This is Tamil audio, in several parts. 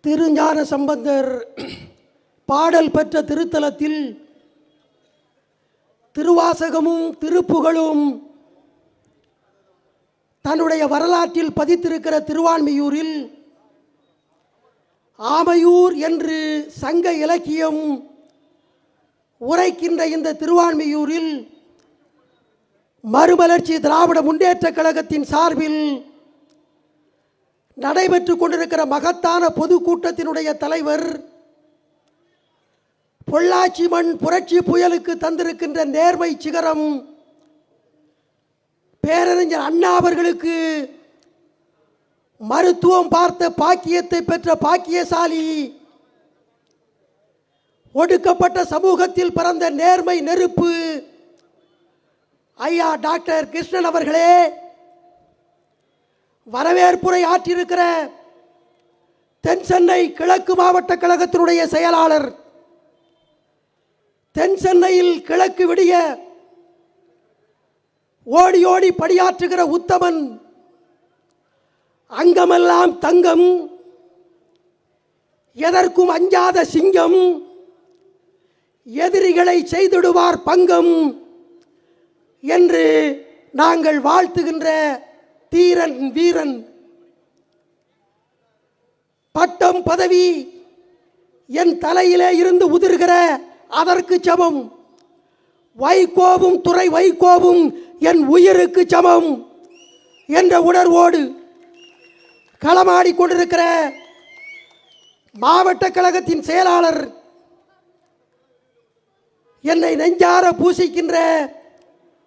திருஞான சம்பந்தர் பாடல் பெற்ற திருத்தலத்தில் திருவாசகமும் திருப்புகழும் தன்னுடைய வரலாற்றில் பதித்திருக்கிற திருவான்மியூரில் ஆமையூர் என்று சங்க இலக்கியம் உரைக்கின்ற இந்த திருவான்மியூரில் மறுமலர்ச்சி திராவிட முன்னேற்றக் கழகத்தின் சார்பில் நடைபெற்று கொண்டிருக்கிற மகத்தான பொதுக்கூட்டத்தினுடைய தலைவர் பொள்ளாச்சி மண் புரட்சி புயலுக்கு தந்திருக்கின்ற நேர்மை சிகரம் பேரறிஞர் அண்ணா அவர்களுக்கு மருத்துவம் பார்த்த பாக்கியத்தை பெற்ற பாக்கியசாலி, ஒடுக்கப்பட்ட சமூகத்தில் பிறந்த நேர்மை நெருப்பு ஐயா டாக்டர் கிருஷ்ணன் அவர்களே, வரவேற்புரை ஆற்றியிருக்கிற தென் சென்னை கிழக்கு மாவட்ட கழகத்தினுடைய செயலாளர், தென் சென்னையில் கிழக்கு விடிய ஓடி ஓடி பணியாற்றுகிற உத்தமன், அங்கமெல்லாம் தங்கம், எதற்கும் அஞ்சாத சிங்கம், எதிரிகளை செய்திடுவார் பங்கம் என்று நாங்கள் வாழ்த்துகின்ற தீரன் வீரன், பட்டம் பதவி என் தலையிலே இருந்து உதிர்கிற அதற்கு சமம், வைகோவும் துறை வைகோவும் என் உயிருக்கு சமம் என்ற உணர்வோடு களமாடி கொண்டிருக்கிற மாவட்ட கழகத்தின் செயலாளர், என்னை நெஞ்சார பூசிக்கின்ற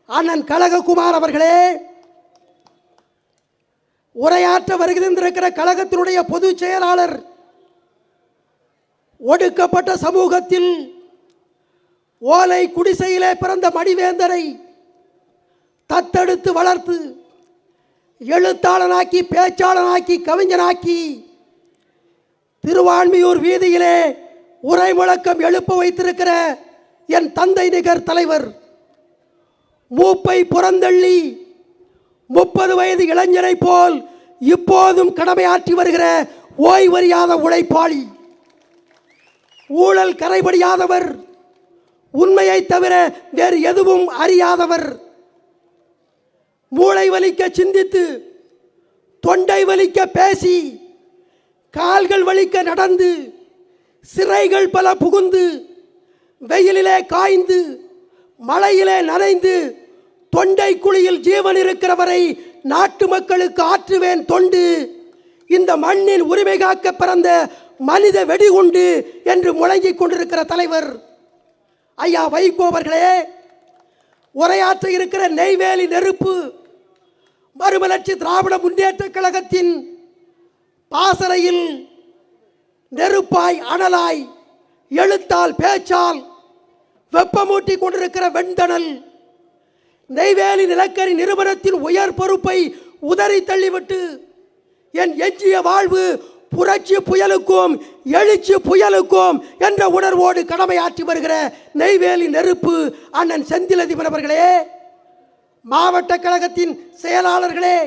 அண்ணன் கழககுமார் அவர்களே, உரையாற்ற வருகின்ற கழகத்தினுடைய பொதுச் செயலாளர், ஒடுக்கப்பட்ட சமூகத்தில் ஓலை குடிசையிலே பிறந்த மணிவேந்தனை தத்தெடுத்து வளர்த்து எழுத்தாளனாக்கி பேச்சாளனாக்கி கவிஞனாக்கி திருவான்மியூர் வீதியிலே உரை முழக்கம் எழுப்ப வைத்திருக்கிற என் தந்தை நிகர் தலைவர், மூப்பை புறந்தள்ளி 30 வயது இளைஞரை போல் இப்போதும் கடமையாற்றி வருகிற ஓய்வறியாத உழைப்பாளி, ஊழல் கரைபடியாதவர், உண்மையை தவிர வேறு எதுவும் அறியாதவர், மூளை வலிக்க சிந்தித்து தொண்டை வலிக்க பேசி கால்கள் வலிக்க நடந்து சிறைகள் பல புகுந்து வெயிலிலே காய்ந்து மழையிலே நனைந்து தொண்டை குழியில் ஜீவன் இருக்கிறவரை நாட்டு மக்களுக்கு ஆற்றுவேன் தொண்டு, இந்த மண்ணின் உரிமை காக்க பிறந்த மனித வெடிகுண்டு என்று முழங்கிக் கொண்டிருக்கிற தலைவர் ஐயா வைகோ அவர்களே, உரையாற்ற இருக்கிற நெய்வேலி நெருப்பு மறுமலர்ச்சி திராவிட முன்னேற்றக் கழகத்தின் பாசறையில் நெருப்பாய் அனலாய் எழுத்தால் பேச்சால் வெப்பமூட்டி கொண்டிருக்கிற வெண்தணல், நெய்வேலி நிலக்கரி நிறுவனத்தின் உயர் பொறுப்பை உதறி தள்ளிவிட்டு என் எஞ்சிய வாழ்வு புரட்சி புயலுக்கும் எழுச்சி புயலுக்கும் என்ற உணர்வோடு கடமையாற்றி வருகிற நெய்வேலி நெருப்பு அண்ணன் செந்திலதிபன் அவர்களே, மாவட்ட கழகத்தின் செயலாளர்களே,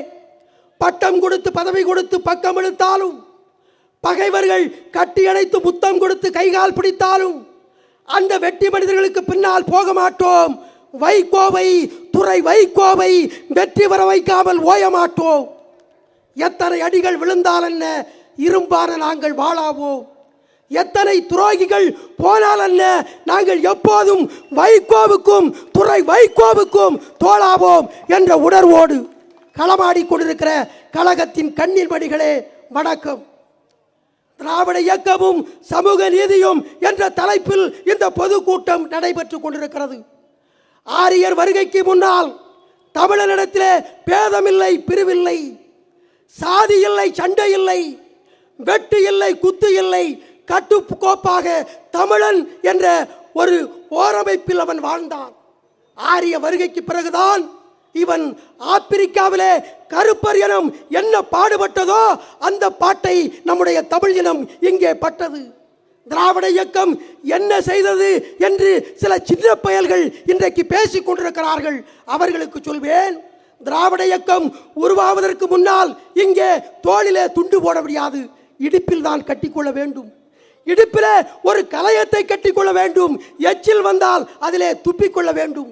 பட்டம் கொடுத்து பதவி கொடுத்து பக்கம் இழுத்தாலும், பகைவர்கள் கட்டியணைத்து முத்தம் கொடுத்து கைகால் பிடித்தாலும் அந்த வெட்டி மனிதர்களுக்கு பின்னால் போக மாட்டோம். வைகோவை துறை வைகோவை வெற்றி பெற வைக்காமல் ஓய மாட்டோம். எத்தனை அடிகள் விழுந்தால் என்ன, இரும்பான நாங்கள் வாழாவோம். எத்தனை துரோகிகள் போனால் என்ன, நாங்கள் எப்போதும் வைகோவுக்கும் துறை வைகோவுக்கும் தோளாவோம் என்ற உணர்வோடு களமாடி கொண்டிருக்கிற கழகத்தின் கண்ணின் மணிகளே வணக்கம். திராவிட இயக்கமும் சமூக நீதியும் என்ற தலைப்பில் இந்த பொதுக்கூட்டம் நடைபெற்று கொண்டிருக்கிறது. ஆரியர் வருகைக்கு முன்னால் தமிழனிடத்திலே பேதமில்லை, பிரிவில்லை, சாதி இல்லை, சண்டை இல்லை, வெட்டு இல்லை, குத்து இல்லை, கட்டுக்கோப்பாக தமிழன் என்ற ஒரு ஓரமைப்பில் அவன் வாழ்ந்தான். ஆரிய வருகைக்கு பிறகுதான் இவன் ஆப்பிரிக்காவிலே கருப்பர் இனம் என்ன பாடுபட்டதோ அந்த பாட்டை நம்முடைய தமிழ் இனம் இங்கே பட்டது. திராவிட இயக்கம் என்ன செய்தது என்று சில சின்ன பயல்கள் இன்றைக்கு பேசிக் கொண்டிருக்கிறார்கள். அவர்களுக்கு சொல்வேன், திராவிட இயக்கம் உருவாவதற்கு முன்னால் இங்கே தோளிலே துண்டு போட முடியாது, இடுப்பில் தான் கட்டிக்கொள்ள வேண்டும். இடுப்பிலே ஒரு கலயத்தை கட்டிக்கொள்ள வேண்டும். எச்சில் வந்தால் அதிலே துப்பிக்கொள்ள வேண்டும்.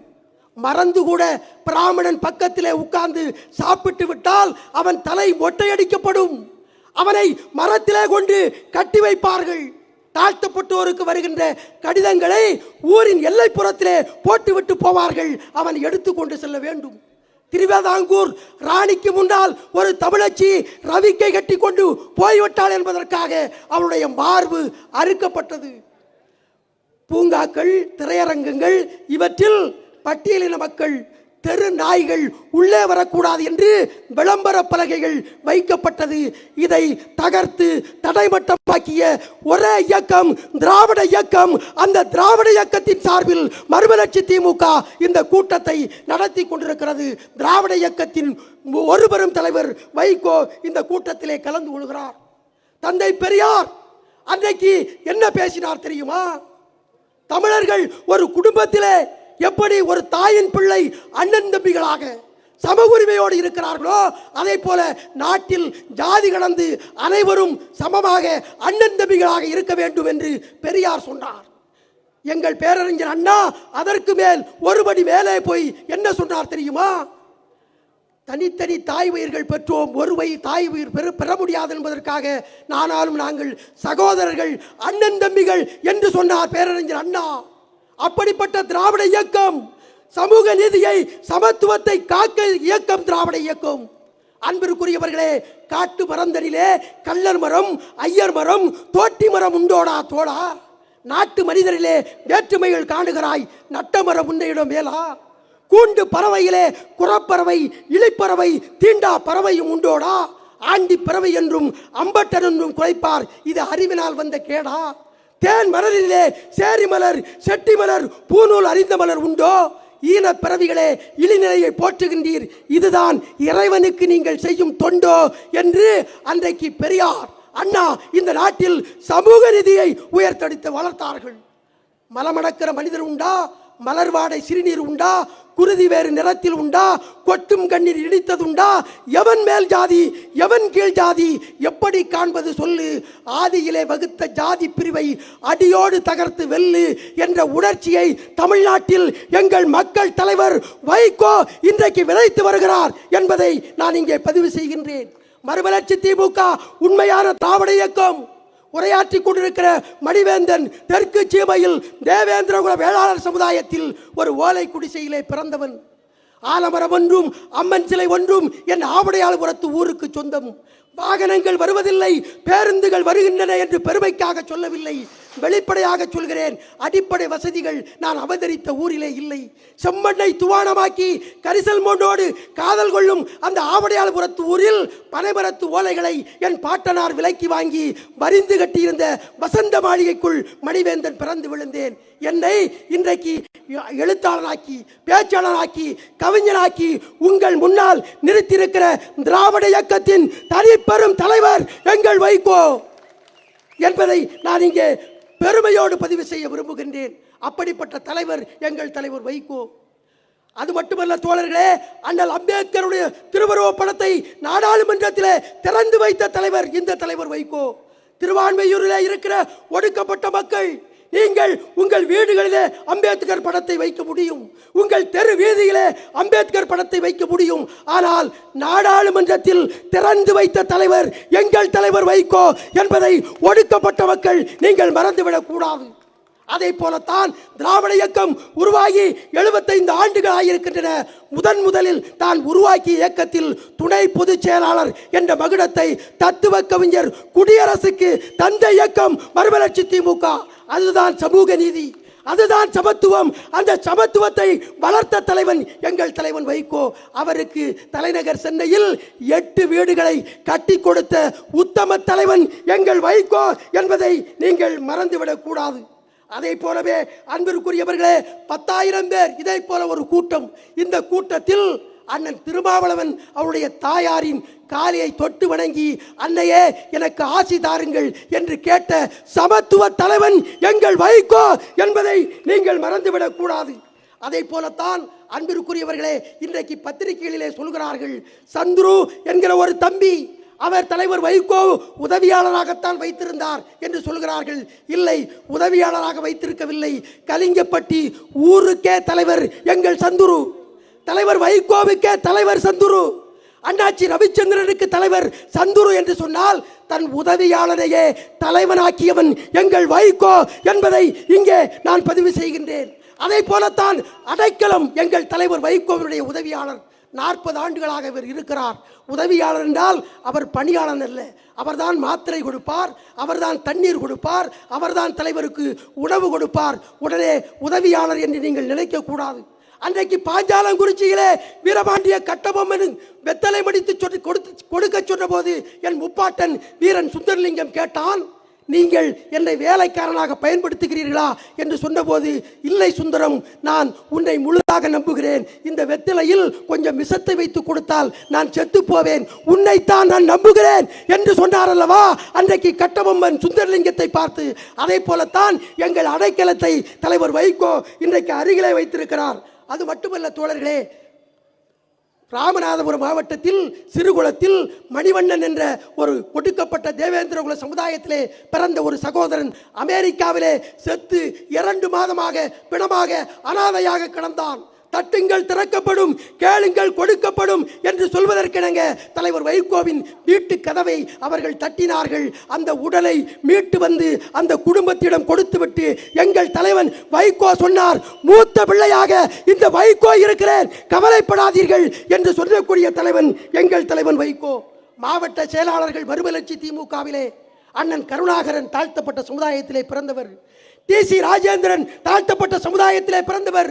மறந்து கூட பிராமணன் பக்கத்திலே உட்கார்ந்து சாப்பிட்டு விட்டால் அவன் தலை மொட்டையடிக்கப்படும். அவனை மரத்திலே கொண்டு கட்டி வைப்பார்கள். தாழ்த்தப்பட்டோருக்கு வருகின்ற கடிதங்களை ஊரின் எல்லைப்புறத்திலே போட்டுவிட்டு போவார்கள். அவன் எடுத்துக்கொண்டு செல்ல வேண்டும். திருவிதாங்கூர் ராணிக்கு முன்னால் ஒரு தமிழச்சி ரவிக்கை கட்டி கொண்டு போய்விட்டாள் என்பதற்காக அவளுடைய மார்பு அறுக்கப்பட்டது. பூங்காக்கள், திரையரங்கங்கள் இவற்றில் பட்டியலின மக்கள், தெரு நாய்கள் உள்ளே வரக்கூடாது என்று விளம்பர பலகைகள் வைக்கப்பட்டது. இதை தகர்த்து தடைமட்டமாக்கிய ஒரே இயக்கம் திராவிட இயக்கம். அந்த திராவிட இயக்கத்தின் சார்பில் மறுமலர்ச்சி திமுக இந்த கூட்டத்தை நடத்தி கொண்டிருக்கிறது. திராவிட இயக்கத்தின் ஒரு பெரும் தலைவர் வைகோ இந்த கூட்டத்திலே கலந்து கொள்கிறார். தந்தை பெரியார் அன்றைக்கு என்ன பேசினார் தெரியுமா? தமிழர்கள் ஒரு குடும்பத்திலே எப்படி ஒரு தாயின் பிள்ளை அண்ணன் தம்பிகளாக சம உரிமையோடு இருக்கிறார்களோ அதே போல நாட்டில் ஜாதி கடந்து அனைவரும் சமமாக அண்ணன் தம்பிகளாக இருக்க வேண்டும் என்று பெரியார் சொன்னார். எங்கள் பேரறிஞர் அண்ணா அதற்கு மேல் ஒருபடி மேலே போய் என்ன சொன்னார் தெரியுமா? தனித்தனி தாய் வயிர்கள் பெற்றோம், ஒரு தாய் உயிர் பெற முடியாது என்பதற்காக நானாலும் நாங்கள் சகோதரர்கள் அண்ணன் தம்பிகள் என்று சொன்னார் பேரறிஞர் அண்ணா. அப்படிப்பட்ட திராவிட இயக்கம் சமூக நீதியை, சமத்துவத்தை காக்க இயக்கம் திராவிட இயக்கம். அன்பிற்குரியவர்களே, காட்டு மரந்தனிலே கள்ளர் மரம், ஐயர் மரம், தோட்டி மரம் உண்டோடா தோழா? நாட்டு மனிதரிலே வேற்றுமைகள் காணுகிறாய், நட்ட மரம் உன்னையிடம் மேலா? கூண்டு பறவையிலே குறப்பறவை, இலைப்பறவை, தீண்டா பறவையும் உண்டோடா? ஆண்டி பறவை என்றும் அம்பட்டன் என்றும் குலைப்பார், இது அறிவினால் வந்த கேடா? தேன் மலரிலே சேரி மலர், செட்டி மலர், பூநூல் அறிந்த மலர் உண்டோ? ஈன பிறவிகளே இழிநிலையை போற்றுகின்றீர், இதுதான் இறைவனுக்கு நீங்கள் செய்யும் தொண்டோ என்று அன்றைக்கு பெரியார் அண்ணா இந்த நாட்டில் சமூக நீதியை உயர்த்தெடுத்து வளர்த்தார்கள். மலமடக்கிற மனிதர் உண்டா? மலர்வாடை சிறுநீர் உண்டா? குருதி வேறு நிறத்தில் உண்டா? கொட்டும் கண்ணீர் இடித்ததுண்டா? எவன் மேல் ஜாதி, எவன் கீழ் ஜாதி, எப்படி காண்பது சொல்லு? ஆதியிலே வகுத்த ஜாதி பிரிவை அடியோடு தகர்த்து வெல்லு என்ற உணர்ச்சியை தமிழ்நாட்டில் எங்கள் மக்கள் தலைவர் வைகோ இன்றைக்கு விதைத்து வருகிறார் என்பதை நான் இங்கே பதிவு செய்கின்றேன். மறுமலர்ச்சி திமுக உண்மையான திராவிட இயக்கம். உரையாற்றி கொண்டிருக்கிற மணிவேந்தன் தெற்கு சீமையில் தேவேந்திரகுல வேளாளர் சமுதாயத்தில் ஒரு ஓலை குடிசையிலே பிறந்தவன். ஆலமரம் ஒன்றும் அம்மன் சிலை ஒன்றும் என் ஆவடையாளபுரத்து ஊருக்கு சொந்தம். வாகனங்கள் வருவதில்லை, பேருந்துகள் வருகின்றன என்று பெருமைக்காக சொல்லவில்லை, வெளிப்படையாக சொல்கிறேன். அடிப்படை வசதிகள் நான் அவதரித்த ஊரிலே இல்லை. செம்மண்ணை துவானமாக்கி கரிசல் மோண்டோடு காதல் கொள்ளும் அந்த ஆவடையாளபுரத்து ஊரில் பனைமரத்து ஓலைகளை என் பாட்டனார் விலைக்கு வாங்கி வரிந்து கட்டியிருந்த வசந்த மாளிகைக்குள் மணிவேந்தன் பிறந்து விழுந்தேன். என்னை இன்றைக்கு எழுத்தாளராக்கி, பேச்சாளராக்கி, கவிஞனாக்கி உங்கள் முன்னால் நிறுத்தியிருக்கிற திராவிட இயக்கத்தின் தனிப்பெரும் தலைவர் எங்கள் வைகோ என்பதை நான் இங்கே பெருமையோடு பதிவு செய்ய விரும்புகின்றேன். அப்படிப்பட்ட தலைவர் எங்கள் தலைவர் வைகோ. அது மட்டுமல்ல தோழர்களே, அண்ணல் அம்பேத்கருடைய திருவுருவ படத்தை நாடாளுமன்றத்திலே திறந்து வைத்த தலைவர் இந்த தலைவர் வைகோ. திருவான்மையூரிலே இருக்கிற ஒடுக்கப்பட்ட மக்கள், நீங்கள் உங்கள் வீடுகளிலே அம்பேத்கர் படத்தை வைக்க முடியும், உங்கள் தெரு வீதியிலே அம்பேத்கர் படத்தை வைக்க முடியும். ஆனால் நாடாளுமன்றத்தில் திறந்து வைத்த தலைவர் எங்கள் தலைவர் வைகோ என்பதை ஒடுக்கப்பட்ட மக்கள் நீங்கள் மறந்துவிடக் கூடாது. அதை போலத்தான் திராவிட இயக்கம் உருவாகி 75 ஆண்டுகள் ஆகியிருக்கின்றன. முதலில் தான் உருவாக்கிய இயக்கத்தில் துணை பொதுச் செயலாளர் என்ற மகுடத்தை தத்துவ கவிஞர் குடியரசுக்கு தந்த இயக்கம் மறுமலர்ச்சி திமுக. அதுதான் சமூக நீதி, அதுதான் சமத்துவம். அந்த சமத்துவத்தை வளர்த்த தலைவன் எங்கள் தலைவன் வைகோ. அவருக்கு தலைநகர் சென்னையில் 8 வீடுகளை கட்டி கொடுத்த உத்தம தலைவன் எங்கள் வைகோ என்பதை நீங்கள் மறந்துவிடக் கூடாது. அதை போலவே அன்பிற்குரியவர்களே, 10,000 பேர் இதை போல ஒரு கூட்டம். இந்த கூட்டத்தில் அண்ணன் திருமாவளவன் அவருடைய தாயாரின் காலியை தொட்டு வணங்கி, அன்னையே எனக்கு ஆசி தாருங்கள் என்று கேட்ட சமத்துவ தலைவன் எங்கள் வைகோ என்பதை நீங்கள் மறந்துவிடக் கூடாது. அதை போலத்தான் அன்பிற்குரியவர்களே, இன்றைக்கு பத்திரிகைகளிலே சொல்கிறார்கள், சந்துரு என்கிற ஒரு தம்பி அவர் தலைவர் வைகோ உதவியாளராகத்தான் வைத்திருந்தார் என்று சொல்கிறார்கள். இல்லை, உதவியாளராக வைத்திருக்கவில்லை. கலிங்கப்பட்டி ஊருக்கே தலைவர் எங்கள் சந்துரு. தலைவர் வைகோவுக்கே தலைவர் சந்துரு. அண்ணாச்சி ரவிச்சந்திரனுக்கு தலைவர் சந்துரு என்று சொன்னால் தன் உதவியாளரையே தலைவனாக்கியவன் எங்கள் வைகோ என்பதை இங்கே நான் பதிவு செய்கின்றேன். அதை போலத்தான் அடைக்கலம் எங்கள் தலைவர் வைகோவினுடைய உதவியாளர். 40 ஆண்டுகளாக இவர் இருக்கிறார். உதவியாளர் என்றால் அவர் பணியாளர் அல்ல. அவர்தான் மாத்திரை கொடுப்பார், அவர்தான் தண்ணீர் கொடுப்பார், அவர்தான் தலைவருக்கு உணவு கொடுப்பார். உடனே உதவியாளர் என்று நீங்கள் நினைக்க கூடாது. அன்றைக்கு பாஞ்சாலங்குறிச்சியிலே வீரபாண்டிய கட்டபொம்மன் வெத்தலை மடித்து கொடுக்க சொன்ன போது என் முப்பாட்டன் வீரன் சுந்தரலிங்கம் கேட்டான், நீங்கள் என்னை வேலைக்காரனாக பயன்படுத்துகிறீர்களா என்று சொன்னபோது, இல்லை சுந்தரம், நான் உன்னை முழுதாக நம்புகிறேன். இந்த வெத்திலையில் கொஞ்சம் விஷத்தை வைத்து கொடுத்தால் நான் செத்து போவேன். உன்னைத்தான் நான் நம்புகிறேன் என்று சொன்னார் அல்லவா அன்றைக்கு கட்டபொம்மன் சுந்தரலிங்கத்தை பார்த்து. அதே போலத்தான் எங்கள் அடைக்கலத்தை தலைவர் வைகோ இன்றைக்கு அருகிலே வைத்திருக்கிறார். அது மட்டுமல்ல தோழர்களே, ராமநாதபுரம் மாவட்டத்தில் சிறுகுளத்தில் மணிவண்ணன் என்ற ஒரு ஒடுக்கப்பட்ட தேவேந்திரகுல சமுதாயத்திலே பிறந்த ஒரு சகோதரன் அமெரிக்காவிலே செத்து 2 மாதமாக பிணமாக அனாதையாக கிடந்தான். தட்டுங்கள் திறக்கப்படும், கேளுங்கள் கொடுக்கப்படும் என்று சொல்வதற்கிணங்க தலைவர் வைகோவின் வீட்டு கதவை அவர்கள் தட்டினார்கள். அந்த உடலை மீட்டு வந்து அந்த குடும்பத்திடம் கொடுத்துவிட்டு எங்கள் தலைவன் வைகோ சொன்னார், மூத்த பிள்ளையாக இந்த வைகோ இருக்கிறேன், கவலைப்படாதீர்கள் என்று சொல்லக்கூடிய தலைவன் எங்கள் தலைவன் வைகோ. மாவட்ட செயலாளர்கள் மறுமலர்ச்சி திமுகவிலே அண்ணன் கருணாகரன் தாழ்த்தப்பட்ட சமுதாயத்திலே பிறந்தவர். டிசி ராஜேந்திரன் தாழ்த்தப்பட்ட சமுதாயத்திலே பிறந்தவர்.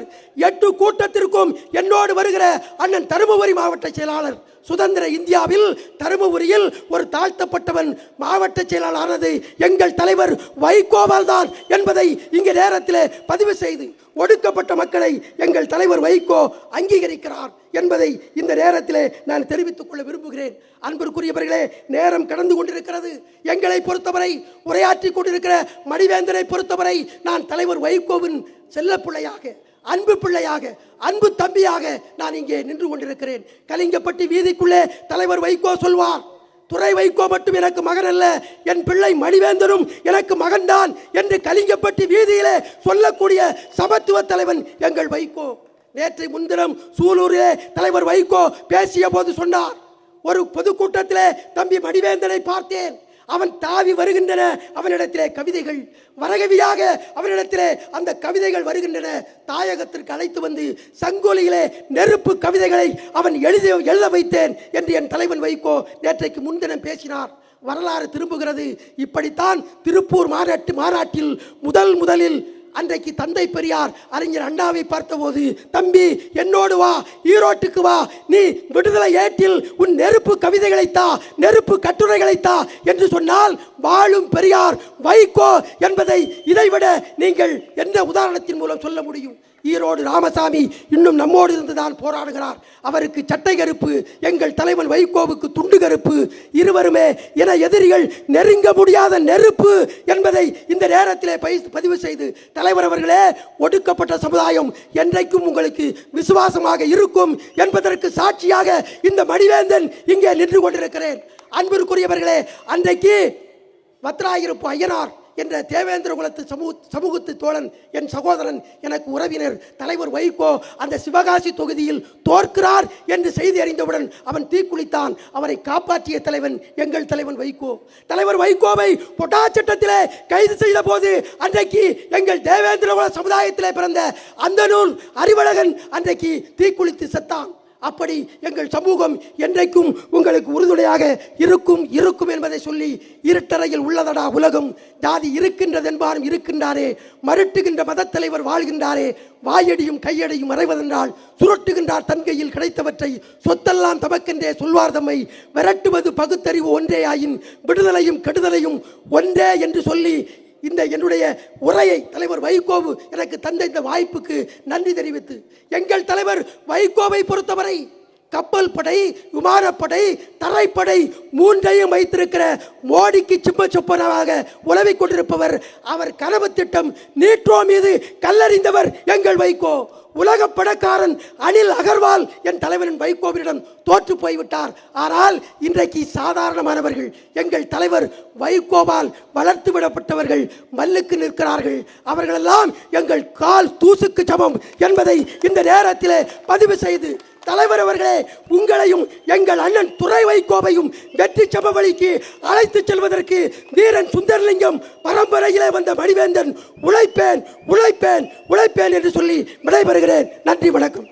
8 கூட்டத்திற்கும் என்னோடு வருகிற அண்ணன் தருமபுரி மாவட்ட செயலாளர். சுதந்திர இந்தியாவில் தருமபுரியில் ஒரு தாழ்த்தப்பட்டவன் மாவட்ட செயலாளரானது எங்கள் தலைவர் வைகோவால் தான் என்பதை இங்கே நேரத்தில் பதிவு செய்து ஒடுக்கப்பட்ட மக்களை எங்கள் தலைவர் வைகோ அங்கீகரிக்கிறார் என்பதை இந்த நேரத்தில் நான் தெரிவித்துக் கொள்ள விரும்புகிறேன். அன்பிற்குரியவர்களே, நேரம் கடந்து கொண்டிருக்கிறது. எங்களை பொறுத்தவரை, உரையாற்றி கொண்டிருக்கிற மணிவேந்தனை பொறுத்தவரை நான் தலைவர் வைகோவின் செல்ல பிள்ளையாக, அன்பு பிள்ளையாக, அன்பு தம்பியாக நான் இங்கே நின்று கொண்டிருக்கிறேன். கலிங்கப்பட்டி வீதிக்குள்ளே தலைவர் வைகோ சொல்வார், துரை வைகோ மட்டும் எனக்கு மகன் அல்ல, என் பிள்ளை மணிவேந்தனும் எனக்கு மகன்தான் என்று கலிங்கப்பட்டி வீதியிலே சொல்லக்கூடிய சமத்துவ தலைவன் எங்கள் வைகோ. நேற்று முன்தினம் சூலூரிலே தலைவர் வைகோ பேசிய போது சொன்னார், ஒரு பொதுக்கூட்டத்திலே தம்பி மணிவேந்தனை பார்த்தேன், அவன் தாவி வருகின்றன அவனிடத்திலே கவிதைகள், வரகவியாக அவனிடத்திலே அந்த கவிதைகள் வருகின்றன. தாயகத்திற்கு அழைத்து வந்து சங்கோலியிலே நெருப்பு கவிதைகளை அவன் எழுத வைத்தேன் என்று என் தலைவன் வைகோ நேற்றைக்கு முன்தினம் பேசினார். வரலாறு திரும்புகிறது. இப்படித்தான் திருப்பூர் மாநாட்டில் முதலில் அன்றைக்கு தந்தை பெரியார் அறிஞர் அண்ணாவை பார்த்தபோது, தம்பி என்னோடு வா, ஈரோட்டுக்கு வா, நீ விடுதலை ஏற்றில் உன் நெருப்பு கவிதைகளைத்தா, நெருப்பு கட்டுரைகளைத்தா என்று சொன்னால் வாழும் பெரியார் வைகோ என்பதை இதைவிட நீங்கள் எந்த உதாரணத்தின் மூலம் சொல்ல முடியும்? ஈரோடு ராமசாமி இன்னும் நம்மோடு இருந்துதான் போராடுகிறார். அவருக்கு சட்டை கருப்பு, எங்கள் தலைவன் வைகோவுக்கு துண்டு கருப்பு. இருவருமே என எதிரிகள், நெருங்க முடியாத நெருப்பு என்பதை இந்த நேரத்திலே பதிவு செய்து, தலைவர் அவர்களே, ஒடுக்கப்பட்ட சமுதாயம் என்றைக்கும் உங்களுக்கு விசுவாசமாக இருக்கும் என்பதற்கு சாட்சியாக இந்த மணிவேந்தன் இங்கே நின்று கொண்டிருக்கிறேன். அன்பிற்குரியவர்களே, அன்றைக்கு வத்ராயிருப்பு ஐயனார் என்ற தேவேந்திர குலத்து சமூகத்து தோழன், என் சகோதரன், எனக்கு உறவினர், தலைவர் வைகோ அந்த சிவகாசி தொகுதியில் தோற்கிறார் என்று செய்தி அறிந்தவுடன் அவன் தீக்குளித்தான். அவரை காப்பாற்றிய தலைவன் எங்கள் தலைவன் வைகோ. தலைவர் வைகோவை பொட்டா சட்டத்திலே கைது செய்த போது அன்றைக்கு எங்கள் தேவேந்திர குல சமுதாயத்திலே பிறந்த அந்த நூல் அறிவழகன் அன்றைக்கு தீக்குளித்து செத்தான். அப்படி எங்கள் சமூகம் என்றைக்கும் உங்களுக்கு உறுதுணையாக இருக்கும் என்பதை சொல்லி, இருட்டறையில் உள்ளதடா உலகம், ஜாதி இருக்கின்றது என்பாரும் இருக்கின்றாரே, மருட்டுகின்ற மதத்தலைவர் வாழ்கின்றாரே, வாயடியும் கையடியும் மறைவதென்றால் சுருட்டுகின்றார் தன் கையில் கிடைத்தவற்றை, சொத்தெல்லாம் தமக்கென்றே சொல்வார் தம்மை, விரட்டுவது பகுத்தறிவு ஒன்றே ஆயின் விடுதலையும் கெடுதலையும் ஒன்றே என்று சொல்லி இந்த என்னுடைய உரையை தலைவர் வைகோவு எனக்கு தந்த இந்த வாய்ப்புக்கு நன்றி தெரிவித்து, எங்கள் தலைவர் வைகோவை பொறுத்தவரை கப்பல் படை, விமானப்படை, தரைப்படை மூன்றையும் வைத்திருக்கிற மோடிக்கு சிம்ம சொப்பனமாக உலவிக் கொண்டிருப்பவர். அவர் கனவு திட்டம் நீட்ரோ மீது கல்லறிந்தவர் எங்கள் வைகோ. உலக பணக்காரன் அனில் அகர்வால் என் தலைவரின் வைகோவிடம் தோற்று போய்விட்டார். ஆனால் இன்றைக்கு சாதாரணமானவர்கள் எங்கள் தலைவர் வைகோவால் வளர்த்து விடப்பட்டவர்கள் மல்லுக்கு நிற்கிறார்கள். அவர்களெல்லாம் எங்கள் கால் தூசுக்கு சமம் என்பதை இந்த நேரத்தில் பதிவு செய்து, தலைவர் அவர்களே, உங்களையும் எங்கள் அண்ணன் துரை வைகோவையும் வெற்றி சமவெளிக்கு அழைத்து செல்வதற்கு வீரன் சுந்தரலிங்கம் பரம்பரையிலே வந்த மணிவேந்தன் உழைப்பேன் உழைப்பேன் உழைப்பேன் என்று சொல்லி விடைபெறுகிறேன். நன்றி, வணக்கம்.